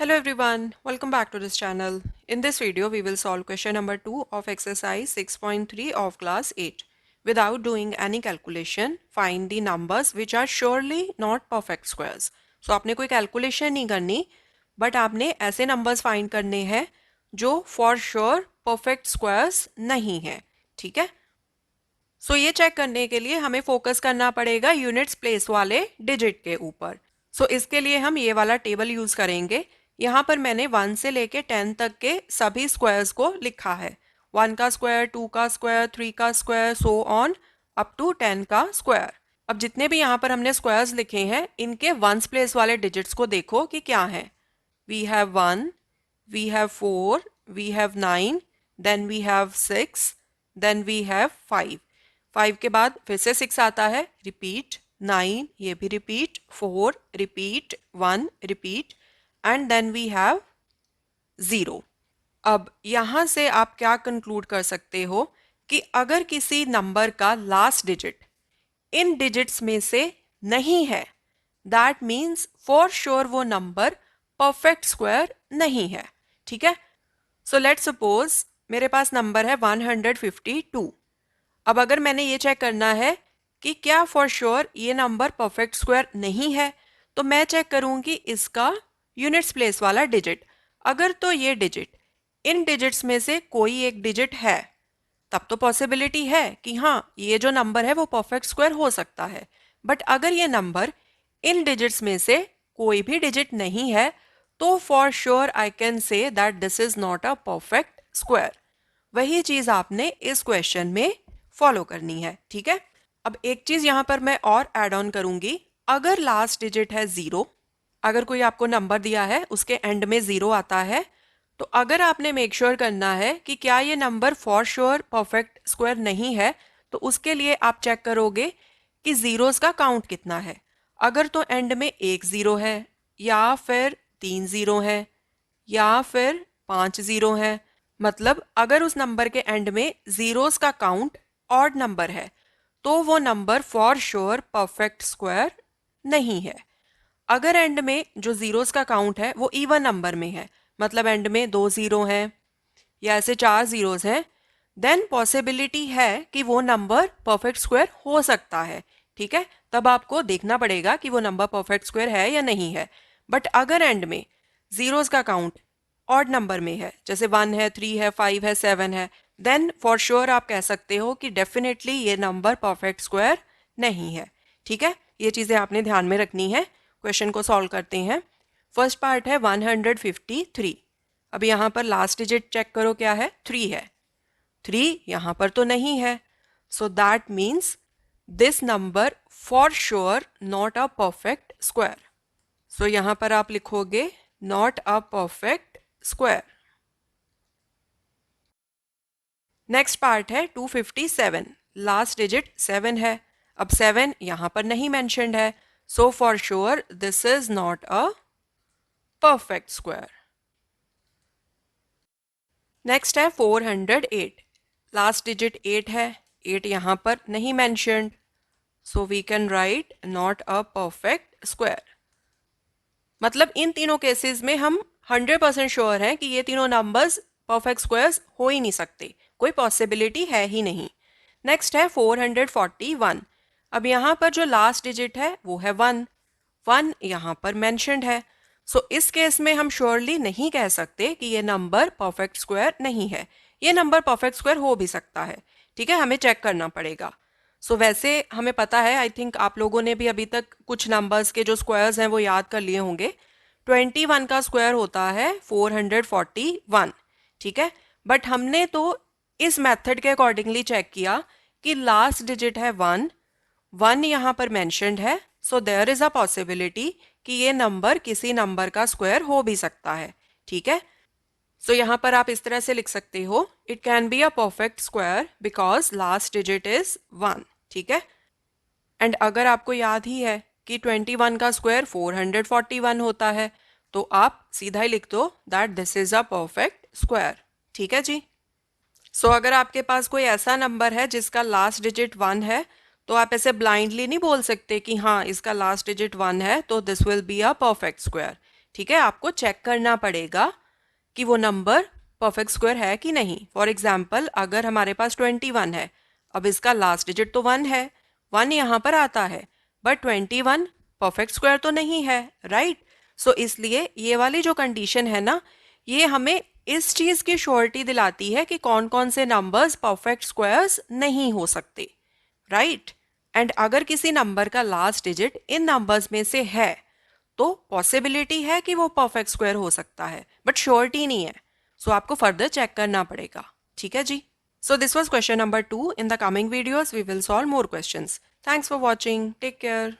Hello everyone, welcome back to this channel. In this video, we will solve question number 2 of exercise 6.3 of class 8. Without doing any calculation, find the numbers which are surely not perfect squares. So आपने कोई calculation नहीं करनी, but आपने ऐसे numbers find करने हैं जो for sure perfect squares नहीं हैं, ठीक है? सो ये चेक करने के लिए हमें फोकस करना पड़ेगा यूनिट्स प्लेस वाले डिजिट के ऊपर। सो इसके लिए हम ये वाला टेबल यूज करेंगे। यहाँ पर मैंने 1 से लेके 10 तक के सभी स्क्वायर्स को लिखा है। 1 का स्क्वायर, 2 का स्क्वायर, 3 का square, so on up to 10 का स्क्वायर। अब जितने भी यहाँ पर हमने स्क्वायर्स लिखे हैं इनके वंस प्लेस वाले डिजिट्स को देखो कि क्या है। We have 1, we have 4, we have 9, then we have 6, then we have 5। 5 के बाद फिर से 6 आता है, रिपीट, 9 ये भी repeat, 4 repeat, 1 repeat and then we have 0। अब यहाँ से आप क्या कंक्लूड कर सकते हो कि अगर किसी नंबर का लास्ट डिजिट इन डिजिट्स में से नहीं है, दैट मीन्स फॉर श्योर वो नंबर परफेक्ट स्क्वायर नहीं है, ठीक है। सो लेट्स सपोज मेरे पास नंबर है 152। अब अगर मैंने ये चेक करना है कि क्या फॉर श्योर ये नंबर परफेक्ट स्क्वायर नहीं है, तो मैं चेक करूंगी इसका यूनिट्स प्लेस वाला डिजिट। अगर तो ये डिजिट इन डिजिट्स में से कोई एक डिजिट है, तब तो पॉसिबिलिटी है कि हाँ ये जो नंबर है वो परफेक्ट स्क्वायर हो सकता है। बट अगर ये नंबर इन डिजिट्स में से कोई भी डिजिट नहीं है, तो for sure I can say that this is not a perfect square. वही चीज आपने इस क्वेश्चन में फॉलो करनी है, ठीक है। अब एक चीज यहां पर मैं और ऐड ऑन करूंगी। अगर लास्ट डिजिट है 0, अगर कोई आपको नंबर दिया है उसके एंड में 0 आता है, तो अगर आपने मेक श्योर करना है कि क्या ये number for sure perfect square नहीं है, तो उसके लिए आप चेक करोगे कि जीरोस का काउंट कितना है। अगर तो एंड में 1 0 है, या फिर 3 0 है, या फिर 5 0 है, मतलब अगर उस नंबर के एंड में जीरोस का काउंट ऑड नंबर है, तो वो number for sure perfect square नहीं है। अगर एंड में जो जीरोस का काउंट है वो इवन नंबर में है, मतलब एंड में 2 0 हैं या ऐसे 4 जीरोस हैं, देन पॉसिबिलिटी है कि वो नंबर परफेक्ट स्क्वायर हो सकता है, ठीक है। तब आपको देखना पड़ेगा कि वो नंबर परफेक्ट स्क्वायर है या नहीं है। बट अगर एंड में जीरोस का काउंट ऑड नंबर में है, जैसे 1 है, 3 है, 5 है, 7 है, देन फॉर श्योर आप कह सकते हो कि डेफिनेटली ये नंबर परफेक्ट स्क्वायर नहीं है, ठीक है। ये चीज़ें आपने ध्यान में रखनी है। क्वेश्चन को सॉल्व करते हैं। फर्स्ट पार्ट है 153। अब यहाँ पर लास्ट डिजिट चेक करो क्या है, 3 है। 3 यहाँ पर तो नहीं है, so that means this number for sure not a perfect square. So यहाँ पर आप लिखोगे not a perfect square. Next part है 257। लास्ट डिजिट 7 है। अब 7 यहाँ पर नहीं मेंशन्ड है, so for sure this is not a perfect square. Next है 408। लास्ट डिजिट 8 है, 8 यहाँ पर नहीं mentioned, so we can write not a perfect square. मतलब इन तीनों केसेस में हम 100% श्योर हैं कि ये तीनों नंबर्स परफेक्ट स्क्वायर्स हो ही नहीं सकते, कोई पॉसिबिलिटी है ही नहीं। नेक्स्ट है 441। अब यहाँ पर जो लास्ट डिजिट है वो है 1। 1 यहाँ पर मेंशन्ड है, सो इस केस में हम श्योरली नहीं कह सकते कि ये नंबर परफेक्ट स्क्वायर नहीं है। ये नंबर परफेक्ट स्क्वायर हो भी सकता है, ठीक है, हमें चेक करना पड़ेगा। सो वैसे हमें पता है, आई थिंक आप लोगों ने भी अभी तक कुछ नंबर्स के जो स्क्वायर्स हैं वो याद कर लिए होंगे। 21 का स्क्वायर होता है 441, ठीक है। बट हमने तो इस मेथड के अकॉर्डिंगली चेक किया कि लास्ट डिजिट है 1, 1 यहाँ पर मेंशन्ड है, so there is a possibility कि ये नंबर किसी नंबर का स्क्वायर हो भी सकता है, ठीक है। सो यहाँ पर आप इस तरह से लिख सकते हो, it can be a perfect square because last digit is 1, ठीक है। एंड अगर आपको याद ही है कि 21 का स्क्वायर 441 होता है, तो आप सीधा ही लिख दो that this is a perfect square, ठीक है जी। सो अगर आपके पास कोई ऐसा नंबर है जिसका लास्ट डिजिट 1 है, तो आप ऐसे ब्लाइंडली नहीं बोल सकते कि हाँ इसका लास्ट डिजिट 1 है तो this will be a perfect square, ठीक है, आपको चेक करना पड़ेगा कि वो नंबर परफेक्ट स्क्वायर है कि नहीं। फॉर एग्जाम्पल, अगर हमारे पास 21 है, अब इसका लास्ट डिजिट तो 1 है, 1 यहाँ पर आता है, बट 21 परफेक्ट स्क्वायर तो नहीं है, राइट। सो इसलिए ये वाली जो कंडीशन है ना, ये हमें इस चीज की श्योरिटी दिलाती है कि कौन कौन से नंबर्स परफेक्ट स्क्वायर्स नहीं हो सकते, राइट। एंड अगर किसी नंबर का लास्ट डिजिट इन नंबर्स में से है तो पॉसिबिलिटी है कि वो परफेक्ट स्क्वायर हो सकता है, बट श्योरिटी नहीं है। सो आपको फर्दर चेक करना पड़ेगा, ठीक है जी। So this was question number 2। In the coming videos we will solve more questions. Thanks for watching, take care.